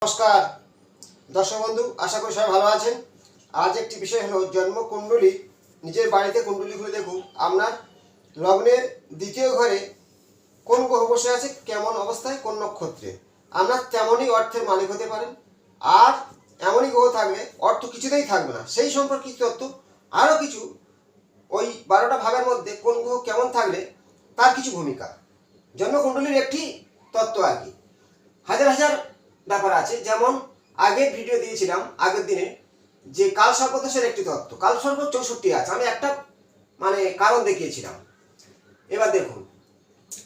নমস্কার দর্শক বন্ধু, আশা করি সবাই ভালো আছেন। আজ একটি বিষয় হলো জন্মকুণ্ডলী। নিজের বাড়িতে কুণ্ডলী খুলে দেখুন আপনার লগ্নের দ্বিতীয় ঘরে কোন গ্রহ বসে আছে, কেমন অবস্থায়, কোন নক্ষত্রে। আপনার তেমনই অর্থের মালিক হতে পারেন। আর এমনই গ্রহ থাকলে অর্থ কিছুতেই থাকবে না, সেই সম্পর্কিত তথ্য আরও কিছু ওই 12টা ভাগের মধ্যে কোন গ্রহ কেমন থাকলে তার কিছু ভূমিকা, জন্মকুণ্ডলীর একটি তত্ত্ব আর কি। হাজার হাজার ব্যাপার আছে। যেমন আগের ভিডিও দিয়েছিলাম আগের দিনে যে কালসর্পদোষের একটি তত্ত্ব, কালসর্প 64 আছে, আমি একটা কারণ দেখিয়েছিলাম। এবার দেখুন,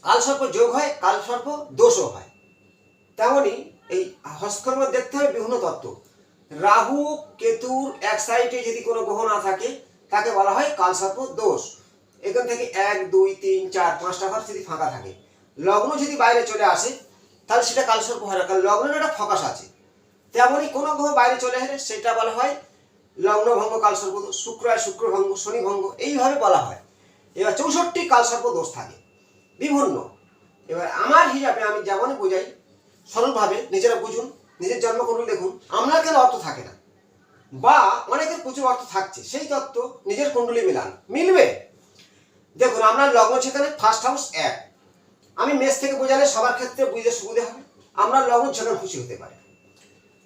কালসর্প যোগ হয়, কালসর্প দোষও হয়। তেমনি এই হস্তকর্ম দেখতে হবে বিভিন্ন তত্ত্ব। রাহু কেতুর এক সাইডে যদি কোনো গ্রহ না থাকে তাকে বলা হয় কালসর্প দোষ। এখান থেকে 1 2 3 4 5টা ঘর যদি ফাঁকা থাকে, লগ্ন যদি বাইরে চলে আসে তাহলে সেটা কালসর্প হয় না, কারণ লগ্নের একটা ফোকাস আছে। তেমনই কোনো গ্রহ বাইরে চলে এলে সেটা বলা হয় লগ্নভঙ্গ কালসর্প দোষ। শুক্রভঙ্গ, শনিভঙ্গ, এইভাবে বলা হয়। এবার 64 কালসর্প দোষ থাকে বিভিন্ন। এবার আমার হিসাবে আমি যেমন বোঝাই সরলভাবে, নিজেরা বুঝুন, নিজের জন্মকুণ্ডলী দেখুন। আপনার কেন অর্থ থাকে না, বা অনেকের প্রচুর অর্থ থাকছে, সেই তত্ত্ব নিজের কুণ্ডলী মিলান, মিলবে। দেখুন, আপনার লগ্ন সেখানে ফার্স্ট হাউস 1। আমি মেষ থেকে বোঝালে সবার ক্ষেত্রে বুঝতে সুবিধা হবে। আপনার লগ্ন যেখানে খুশি হতে পারে।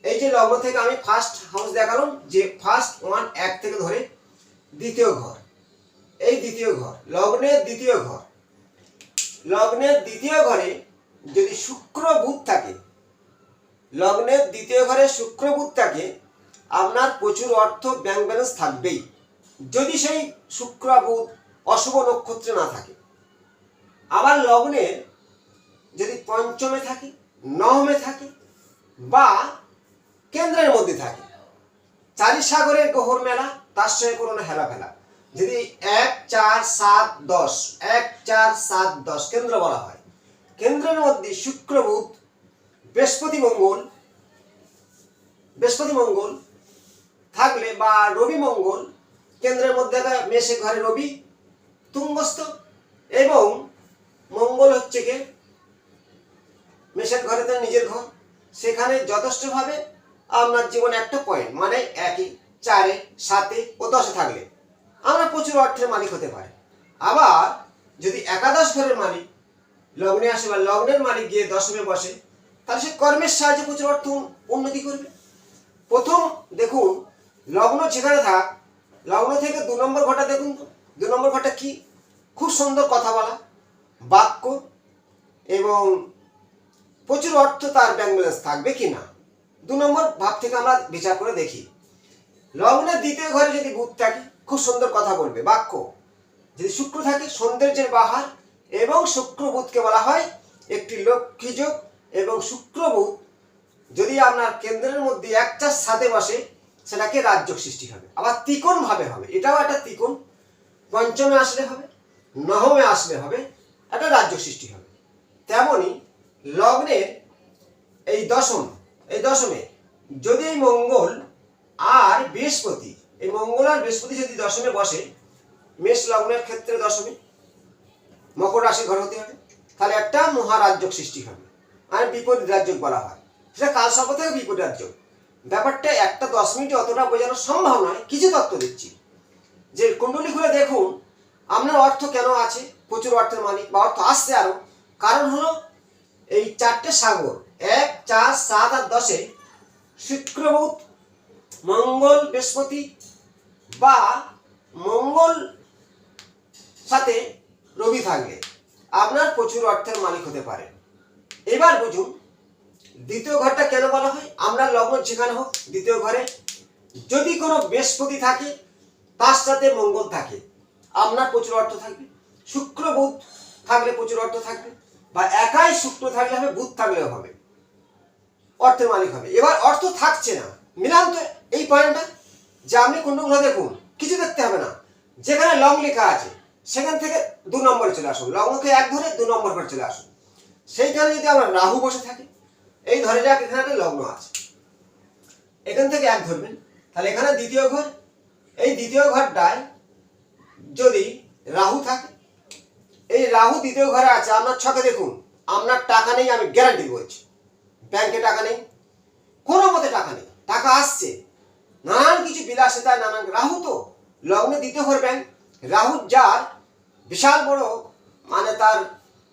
এই যে লগ্ন থেকে আমি ফার্স্ট হাউস দেখালাম, যে ফার্স্ট 1 থেকে ধরে দ্বিতীয় ঘর, এই দ্বিতীয় ঘর লগ্নের দ্বিতীয় ঘর। লগ্নের দ্বিতীয় ঘরে যদি শুক্র বুধ থাকে, লগ্নের দ্বিতীয় ঘরে শুক্র বুধ থাকে, আপনার প্রচুর অর্থ ব্যাংক ব্যালেন্স থাকবেই, যদি সেই শুক্র বুধ অশুভ নক্ষত্রে না থাকে। আবার লগ্নের যদি পঞ্চমে থাকে, নবমে থাকে, বা কেন্দ্রের মধ্যে থাকে, 4 সাগরের গ্রহর মেলা, তার সঙ্গে কোনো হেলাফেলা, যদি 1 4 7 10 1 4 7 10 কেন্দ্র বলা হয়, কেন্দ্রের মধ্যে শুক্র বুধ বৃহস্পতি মঙ্গল থাকলে, বা রবি মঙ্গল কেন্দ্রের মধ্যে মেষে ঘরে রবি তুঙ্গস্থ, এবং মঙ্গল হচ্ছে কি মেষের ঘরে তার নিজের ঘর, সেখানে যথেষ্টভাবে আপনার জীবনে একটা পয়েন্ট, 1 4 7 ও 10 থাকলে আমরা প্রচুর অর্থের মালিক হতে পারে। আবার যদি একাদশ ঘরের মালিক লগ্নে আসে, বা লগ্নের মালিক গিয়ে দশমে বসে, তাহলে সে কর্মের সাহায্যে প্রচুর অর্থ উন্নতি করবে। প্রথম দেখুন, লগ্ন যেখানে থাক, লগ্ন থেকে 2 নম্বর ঘরটা দেখুন তো। 2 নম্বর ঘরটা কি? খুব সুন্দর কথা বলা, বাক্য, এবং প্রচুর অর্থ তার ব্যাংক ব্যালেন্স থাকবে কিনা, 2 নম্বর ভাব থেকে আমরা বিচার করে দেখি। লগ্নের দ্বিতীয় ঘরে যদি বুধ থাকে, খুব সুন্দর কথা বলবে, বাক্য। যদি শুক্র থাকে, সৌন্দর্যের বাহার, এবং শুক্র বুধকে বলা হয় একটি লক্ষ্মী যোগ। এবং শুক্র বুধ যদি আপনার কেন্দ্রের মধ্যে 1 4 7 বসে, সেটাকে রাজযোগ সৃষ্টি হবে। আবার ত্রিকোণ ভাবে হবে, এটাও একটা ত্রিকোণ, পঞ্চমে আসলে হবে, নবমে আসলে হবে, একটা রাজযোগ সৃষ্টি হবে। তেমনি লগ্নের এই দশমে যদি এই মঙ্গল আর বৃহস্পতি, এই মঙ্গল আর বৃহস্পতি যদি দশমে বসে, মেষ লগ্নের ক্ষেত্রে দশমে, মকর রাশি ঘর হতে হবে, তাহলে একটা মহারাজযোগ সৃষ্টি হবে, আর বিপরীত রাজযোগ বলা হয়। সেটা কালসর্প থেকে বিপরীত রাজযোগ। ব্যাপারটা একটা 10 মিনিটে অতটা বোঝানো সম্ভব নয়, কিছু তত্ত্ব দিচ্ছি। যে কুণ্ডলী খুলে দেখুন আপনার অর্থ কেন আছে, প্রচুর অর্থের মালিক, বা অর্থ আসছে আরো। কারণ হলো এই 4টে সাগর 1 4 7 আর 10-এ শুক্র বুধ, মঙ্গল বৃহস্পতি, বা মঙ্গল সাথে রবি থাকলে আপনার প্রচুর অর্থের মালিক হতে পারে। এবার বুঝুন দ্বিতীয় ঘরটা কেন বলা হয়। আমরা লগ্ন যেখানে হোক, দ্বিতীয় ঘরে যদি কোনো বৃহস্পতি থাকে, তার সাথে মঙ্গল থাকে, আপনার প্রচুর অর্থ থাকবে। শুক্র বুধ থাকলে প্রচুর অর্থ থাকবে, বা একাই শুক্র থাকলে হবে, বুধ থাকলেও হবে, অর্থের মালিক হবে। এবার অর্থ থাকছে না, মিলান তো এই পয়েন্টটা। যে আপনি কুণ্ডলী দেখুন, কিছু দেখতে হবে না, যেখানে লং লেখা আছে সেখান থেকে 2 নম্বরে চলে আসুন, লগ্নকে 1 ধরে 2 নম্বর করে চলে আসুন। সেইখানে যদি আমরা রাহু বসে থাকে, এই ধরে যাক এখানে একটা লগ্ন আছে, এখান থেকে 1 ধরবেন, তাহলে এখানে দ্বিতীয় ঘর, এই দ্বিতীয় ঘরটায় যদি রাহু থাকে, এই রাহু দ্বিতীয় ঘরে আছে, আপনার ছকে দেখুন আপনার টাকা নেই, আমি গ্যারান্টি বলছি, ব্যাংকে টাকা নেই, কোনো মতে টাকা নেই, টাকা আসছে, নানান কিছু বিলাসিতায় নানান। রাহু তো লগ্নে দ্বিতীয় ঘর ব্যাংক, রাহু যার বিশাল বড় মানে তার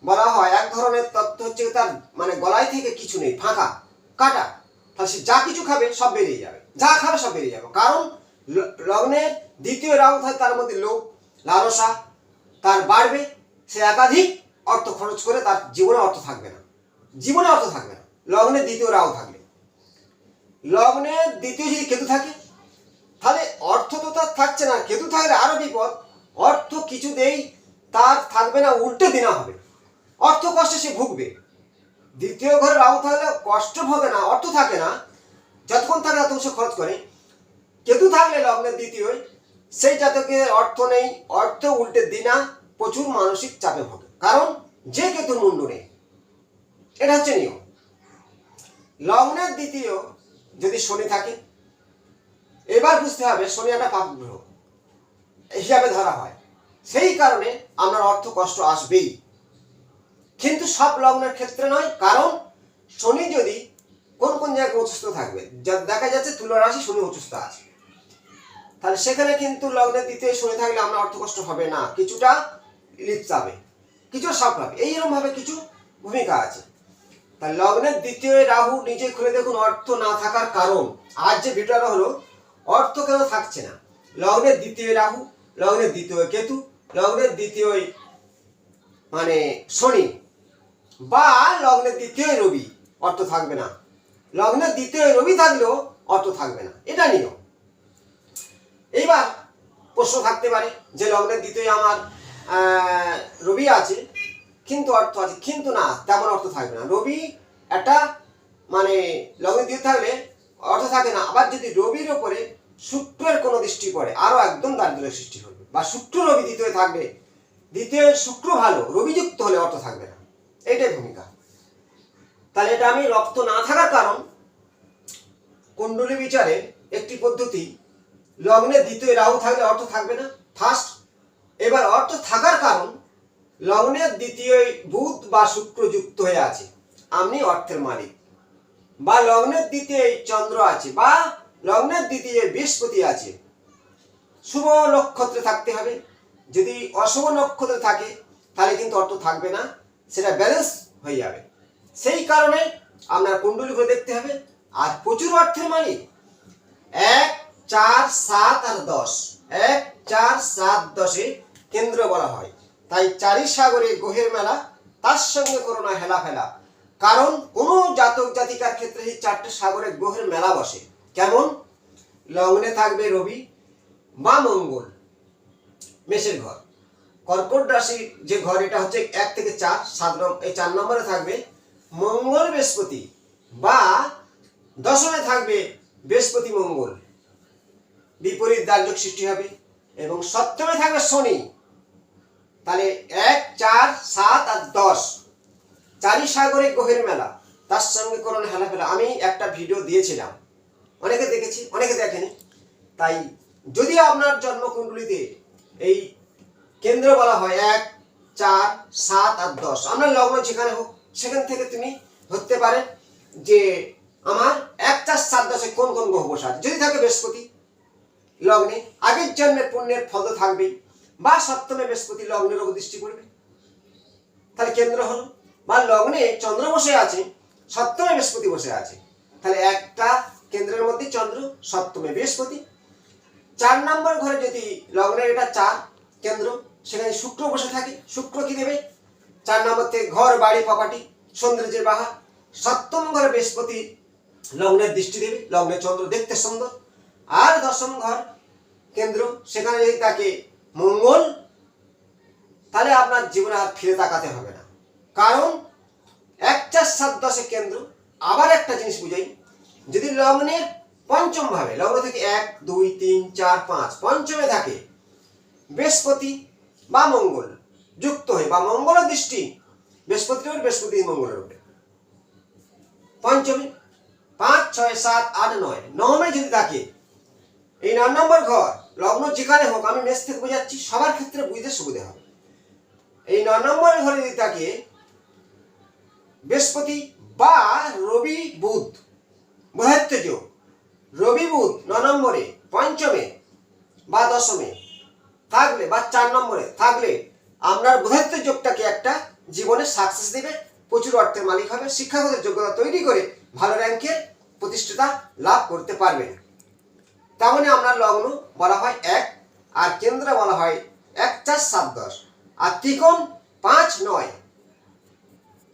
বলা হয় এক ধরনের তত্ত্ব হচ্ছে তার মানে গলায় থেকে কিছু নেই, ফাঁকা কাটা। তাহলে সে যা কিছু খাবে সব বেরিয়ে যাবে, যা খাবে সব বেরিয়ে যাবে। কারণ লগ্নের দ্বিতীয় রাহু থাকে, তার মধ্যে লোভ লালসা তার বাড়বে, সে একাধিক অর্থ খরচ করে তার জীবনে অর্থ থাকবে না, জীবনে অর্থ থাকবে না। লগ্নের দ্বিতীয় রাহু থাকলে, লগ্নের দ্বিতীয় যদি কেতু থাকে তাহলে অর্থ তো তার থাকছে না, কেতু থাকলে আরো বিপদ, অর্থ কিছুতেই তার থাকবে না, উল্টে দিনা হবে, অর্থ কষ্টে সে ভুগবে। দ্বিতীয় ঘরে রাহু থাকলে কষ্ট ভোগে না, অর্থ থাকে না, যতক্ষণ থাকে ততক্ষণ সে খরচ করে। কেতু থাকলে লগ্নের দ্বিতীয়, সেই জাতকের অর্থ নেই, অর্থ উল্টে দিনা, প্রচুর মানসিক চাপে ভোগে, কারণ যে কেতুর মুন্ডু নেই। এটা হচ্ছে নিয়ম। লগ্নের দ্বিতীয় যদি শনি থাকে, এবার বুঝতে হবে শনি একটা পাপ গ্রহ হিসাবে ধরা হয়, সেই কারণে আপনার অর্থ কষ্ট আসবেই, কিন্তু সব লগ্নের ক্ষেত্রে নয়। কারণ শনি যদি কোন কোন জায়গায় উচ্চস্থ থাকবে, দেখা যাচ্ছে তুলা রাশি শনি উচ্চস্থ আছে, তাহলে সেখানে কিন্তু লগ্নের দ্বিতীয় শনি থাকলে আমরা অর্থ কষ্ট হবে না, কিছুটা লিপসাবে, কিছুটা সাপ পাবে, এইরকম ভাবে কিছু ভূমিকা আছে। তাই লগ্নের দ্বিতীয় রাহু নিজে খুলে দেখুন অর্থ না থাকার কারণ। আজ যে ভিডিওটা হলো অর্থ কেন থাকছে না, লগ্নের দ্বিতীয় রাহু, লগ্নের দ্বিতীয় কেতু, লগ্নের দ্বিতীয় মানে শনি বা লগ্নের দ্বিতীয় রবি, অর্থ থাকবে না। লগ্নের দ্বিতীয় রবি থাকলেও অর্থ থাকবে না, এটা নিয়ম। এইবার প্রশ্ন থাকতে পারে যে লগ্নের দ্বিতীয় আমার রবি আছে কিন্তু অর্থ আছে, কিন্তু না, তেমন অর্থ থাকবে না। রবি একটা মানে লগ্নের দ্বিতীয় থাকলে অর্থ থাকে না, আবার যদি রবির ওপরে শুক্রের কোনো দৃষ্টি পড়ে আরো একদম দারিদ্র্যের সৃষ্টি হবে, বা শুক্র রবি দ্বিতীয় থাকবে, দ্বিতীয় শুক্র ভালো, রবিযুক্ত হলে অর্থ থাকবে না, এইটাই ভূমিকা। তাহলে এটা আমি রক্ত না থাকার কারণ, কুণ্ডলী বিচারে একটি পদ্ধতি, লগ্নে দ্বিতীয় রাহু থাকলে অর্থ থাকবে না ফার্স্ট। এবার অর্থ থাকার কারণ, লগ্নের দ্বিতীয় বুধ বা শুক্র যুক্ত হয়ে আছে, আপনি অর্থের মালিক। বা লগ্নের দ্বিতীয় চন্দ্র আছে, বা লগ্নের দ্বিতীয় বৃহস্পতি আছে, শুভ নক্ষত্রে থাকতে হবে। যদি অশুভ নক্ষত্রে থাকে তাহলে কিন্তু অর্থ থাকবে না, সেটা ব্যালেন্স হয়ে যাবে। সেই কারণে আপনার কুণ্ডলী করে দেখতে হবে। আর প্রচুর অর্থের মালিক 1, 4, 7 আর 10, 1, 4, 7, 10 কেন্দ্র বলা হয়। তাই চারি সাগরে গ্রহের মেলা, তার সঙ্গে করো না হেলা ফেলা। কারণ কোন জাতক জাতিকার ক্ষেত্রে এই চারটে সাগরে গ্রহের মেলা বসে। কেমন? লগ্নে থাকবে রবি বা মঙ্গল, মেষের ঘর। কর্কট রাশির যে ঘর, এটা হচ্ছে 1 থেকে 4, 7 নম্বর, এই 4 নম্বরে থাকবে মঙ্গল বৃহস্পতি, বা দশমে থাকবে বৃহস্পতি মঙ্গল, বিপরীত দার্যোগ সৃষ্টি হবে। এবং সপ্তমে থাকবে শনি। তাহলে 1, 4, 7 আর 10 চারি সাগরে গ্রহের মেলা, তার সঙ্গে করোন হেলাফেলা। আমি একটা ভিডিও দিয়েছিলাম, অনেকে দেখেছি অনেকে দেখেনি। তাই যদি আপনার জন্মকুণ্ডলিতে এই কেন্দ্র বলা হয় 1, 4, 7 আর 10, আপনার লগ্ন যেখানে হোক সেখান থেকে তুমি ধরতে পারেন যে আমার 1, 4, 7, 10 কোন কোন গ্রহ বসে আছে। যদি থাকে বৃহস্পতি লগ্নে, আগের জন্মের পুণ্যের ফল তো থাকবেই, বা সপ্তমে বৃহস্পতি লগ্নের উপর দৃষ্টি পড়বে, তাহলে কেন্দ্র হলো। বা লগ্নে চন্দ্র বসে আছে, সপ্তমে বৃহস্পতি বসে আছে, তাহলে একটা কেন্দ্রের মধ্যে চন্দ্র, সপ্তমে বৃহস্পতি। 4 নম্বর ঘরে যদি লগ্নের এটা 4 কেন্দ্র, সেখানে শুক্র বসে থাকে, শুক্র কি দেবে? 4 নম্বর থেকে ঘর বাড়ি প্রপার্টি সৌন্দর্যের বাহার। সপ্তম ঘরে বৃহস্পতি লগ্নের দৃষ্টি দেবে, লগ্নের চন্দ্র দেখতে সুন্দর। আর দশম ঘর কেন্দ্র, সেখানে যদি থাকে মঙ্গল, তাহলে আপনার জীবনে আর ফিরে তাকাতে হবে না। কারণ 1, 4, 7, 10 কেন্দ্র। আবার একটা জিনিস বুঝাই, যদি লগ্নের পঞ্চম ভাবে, লগ্ন থেকে 1, 2, 3, 4, 5 পঞ্চমে থাকে বৃহস্পতি বা মঙ্গল যুক্ত হয়ে, বা মঙ্গলের দৃষ্টি বৃহস্পতির উপর, বৃহস্পতি মঙ্গলের উপরে পঞ্চমে, 5, 6, 7, 8, 9 নবমে যদি থাকে, এই 9 নম্বর ঘর লগ্ন যেখানে হোক, আমি মেষ থেকে বোঝাচ্ছি, সবার ক্ষেত্রে বুঝতে সুবিধা হবে। এই 9 নম্বর ঘরে যদি থাকে বৃহস্পতি বা রবি বুধ, বোঝা নম্বরে, পঞ্চমে বা দশমে থাকলে বা 4 নম্বরে থাকলে আপনার বুধাদিত্য যোগটাকে একটা জীবনে সাকসেস দেবে, প্রচুর অর্থের মালিক হবে, শিক্ষাগত যোগ্যতা তৈরি করে ভালো র্যাঙ্কে প্রতিষ্ঠাতা লাভ করতে পারবেন। তেমনি আপনার লগ্ন বলা হয় 1 আর কেন্দ্র বলা হয় 1, 4, 7, 10 আর ত্রিকোণ 5, 9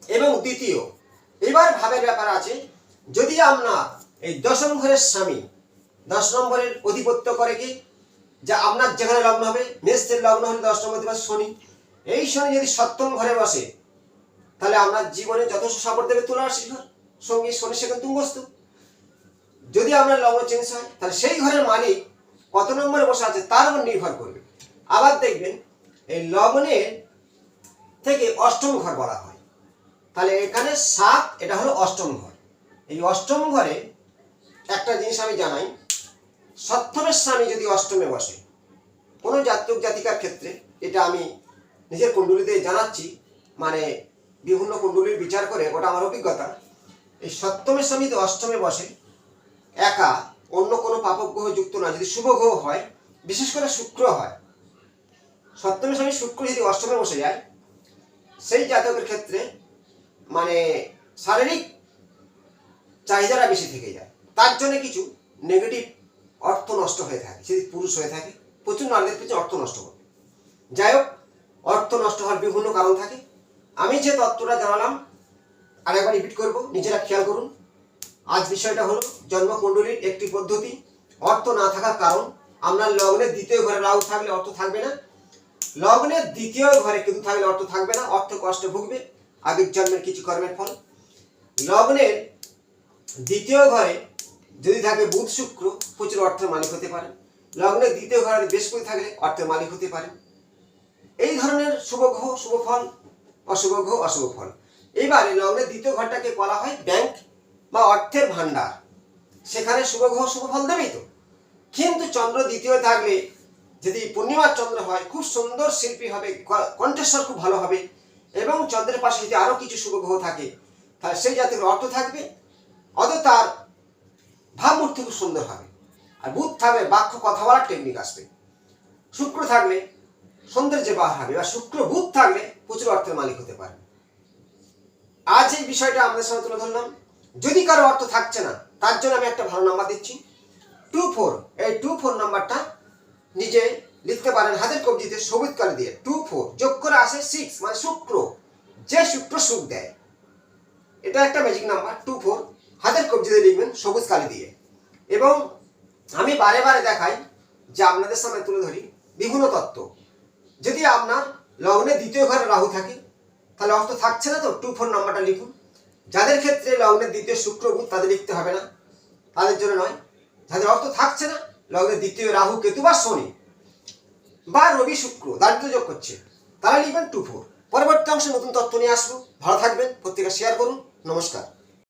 এবং দ্বিতীয়। এবার ভাবের ব্যাপার আছে, যদি আপনার এই দশম ঘরের স্বামী 10 নম্বরের অধিপত্য করে কি, যা আপনার যেখানে লগ্ন হবে, মেষের লগ্ন হলে 10 নম্বর অধিপতি শনি, এই শনি যদি সপ্তম ঘরে বসে তাহলে আপনার জীবনে যথেষ্ট সাপোর্ট দেবে তুলা রাশির ঘর, সঙ্গে শনি সেখানে তুঙ্গস্থ। যদি আপনার লগ্ন চেঞ্জ হয় তাহলে সেই ঘরের মালিক কত নম্বরে বসে আছে তার উপর নির্ভর করবে। আবার দেখবেন এই লগ্নের থেকে অষ্টম ঘর বলা হয়, তাহলে এখানে 7, এটা হলো অষ্টম ঘর। এই অষ্টম ঘরে একটা জিনিস আমি জানাই, সপ্তমের স্বামী যদি অষ্টমে বসে কোনো জাতক জাতিকার ক্ষেত্রে, এটা আমি নিজের কুণ্ডলিতে জানাচ্ছি, মানে বিভিন্ন কুণ্ডলীর বিচার করে ওটা আমার অভিজ্ঞতা। এই সপ্তমের স্বামী যদি অষ্টমে বসে, একা অন্য কোনো পাপক গ্রহ যুক্ত না, যদি শুভ গ্রহ হয়, বিশেষ করে শুক্র হয়, সপ্তমের স্বামী শুক্র যদি অষ্টমে বসে যায়, সেই জাতকের ক্ষেত্রে মানে শারীরিক চাহিদাটা বেশি থেকে যায়, তার জন্য কিছু নেগেটিভ অর্থ নষ্ট হয়ে থাকে। যদি পুরুষ হয়ে থাকে প্রচুর নারীদের পিছনে অর্থ নষ্ট হবে। যাই হোক, অর্থ নষ্ট হওয়ার বিভিন্ন কারণ থাকে। আমি যে তত্ত্বটা জানালাম আরেকবার রিপিট করব, নিজেরা খেয়াল করুন। আজ বিষয়টা হলো জন্মকুণ্ডলীর একটি পদ্ধতি। অর্থ না থাকার কারণ, আপনার লগ্নের দ্বিতীয় ঘরে রাহু থাকলে অর্থ থাকবে না, লগ্নের দ্বিতীয় ঘরে কেতু থাকলে অর্থ থাকবে না, অর্থ কষ্টে ভুগবে আগের জন্মের কিছু কর্মের ফল। লগ্নের দ্বিতীয় ঘরে যদি থাকে বুধ শুক্র, প্রচুর অর্থের মালিক হতে পারে। লগ্নের দ্বিতীয় ঘরে বৃহস্পতি থাকলে অর্থের মালিক হতে পারে। এই ধরনের শুভ গ্রহ শুভ ফল, অশুভ গ্রহ অশুভ ফল। এইবারে লগ্নের দ্বিতীয় ঘরটাকে বলা হয় ব্যাংক বা অর্থের ভান্ডার, সেখানে শুভ গ্রহ শুভ ফল দেবেই তো। কিন্তু চন্দ্র দ্বিতীয় থাকলে, যদি পূর্ণিমার চন্দ্র হয়, খুব সুন্দর শিল্পী হবে, কণ্ঠস্বর খুব ভালো হবে, এবং চন্দ্রের পাশে যদি আরো কিছু শুভ গ্রহ থাকে তাহলে সেই জাতির অর্থ থাকবে, অত তার ভাবমূর্তি খুব সুন্দর হবে। আর বুধ থাকলে বাক্য কথা বলার টেকনিক আসবে। শুক্র থাকলে সৌন্দর্যে বাহার হবে, বা শুক্র বুধ থাকলে প্রচুর অর্থের মালিক হতে পারে। আজ এই বিষয়টা আমাদের সামনে তুলে ধরলাম। যদি কারো অর্থ থাকছে না, তার জন্য আমি একটা ভালো নাম্বার দিচ্ছি 24। এই 24 নাম্বারটা নিজে লিখতে পারেন হাতের কবজিতে সবুজ কালি দিয়ে। 24 যোগ করে আসে 6, মানে শুক্র, যে শুক্র সুখ দেয়। এটা একটা ম্যাজিক নাম্বার 24, হাতের কবজিতে লিখবেন সবুজ কালি দিয়ে। এবং আমি বারে বারে দেখাই যে আপনাদের সামনে তুলে ধরি বিভিন্ন তত্ত্ব। যদি আপনার লগ্নে দ্বিতীয় ঘরে রাহু থাকে তাহলে অর্থ থাকছে না, তো 24 নাম্বারটা লিখুন। যাদের ক্ষেত্রে লগ্নের দ্বিতীয় শুক্র বুধ, তাদের লিখতে হবে না, তাদের জন্য নয়। যাদের অর্থ থাকছে না, লগ্নের দ্বিতীয় রাহু কেতু বা শনি বা রবি শুক্র দারিদ্র যোগ করছে, তারা লিখবেন 24। পরবর্তী অংশে নতুন তথ্য নিয়ে আসবো। ভালো থাকবেন, পত্রিকা শেয়ার করুন। নমস্কার।